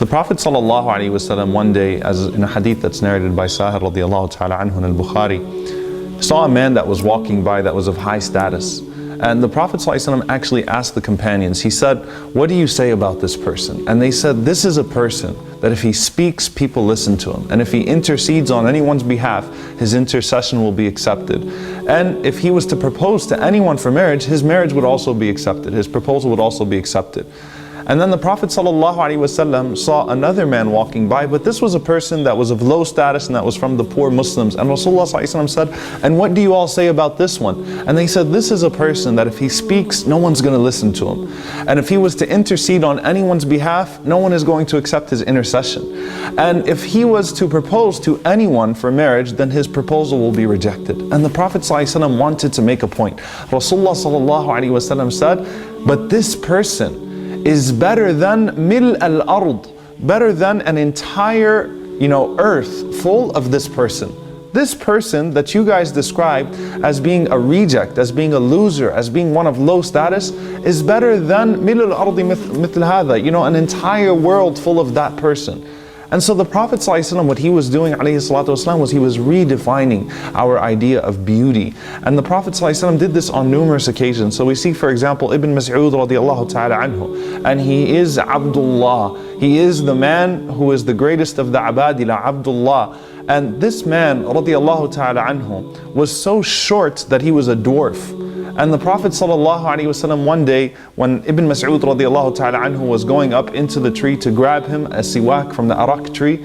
The Prophet ﷺ one day, as in a hadith that's narrated by Sahir radiallahu ta'ala anhu in al-Bukhari, saw a man that was walking by that was of high status. And the Prophet ﷺ actually asked the companions, he said, what do you say about this person? And they said, this is a person that if he speaks, people listen to him. And if he intercedes on anyone's behalf, his intercession will be accepted. And if he was to propose to anyone for marriage, his marriage would also be accepted. His proposal would also be accepted. And then the Prophet ﷺ saw another man walking by, but this was a person that was of low status and that was from the poor Muslims. And Rasulullah ﷺ said, and what do you all say about this one? And they said, this is a person that if he speaks, no one's going to listen to him. And if he was to intercede on anyone's behalf, no one is going to accept his intercession. And if he was to propose to anyone for marriage, then his proposal will be rejected. And the Prophet ﷺ wanted to make a point. Rasulullah ﷺ said, but this person is better than mil al-ard, better than an entire, earth full of this person. This person that you guys describe as being a reject, as being a loser, as being one of low status, is better than mil al-ardi mithl hadha, an entire world full of that person. And so the Prophet ﷺ, what he was doing ﷺ, was he was redefining our idea of beauty. And the Prophet ﷺ did this on numerous occasions. So we see, for example, Ibn Mas'ud radiallahu ta'ala anhu, and he is Abdullah. He is the man who is the greatest of the Abadila, Abdullah. And this man radiallahu ta'ala anhu was so short that he was a dwarf. And the Prophet ﷺ one day, when Ibn Mas'ud radiallahu ta'ala anhu was going up into the tree to grab him a siwak from the arak tree,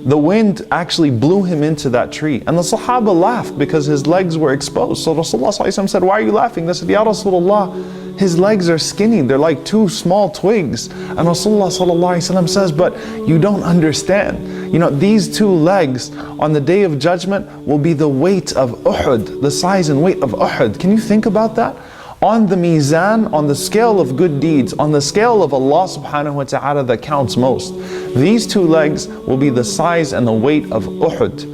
the wind actually blew him into that tree. And the Sahaba laughed because his legs were exposed. So Rasulullah ﷺ said, why are you laughing? They said, Ya Rasulullah, his legs are skinny, they're like two small twigs. And Rasulullah ﷺ says, but you don't understand. These two legs on the Day of Judgment will be the weight of Uhud, the size and weight of Uhud. Can you think about that? On the mizan, on the scale of good deeds, on the scale of Allah subhanahu wa ta'ala that counts most, these two legs will be the size and the weight of Uhud.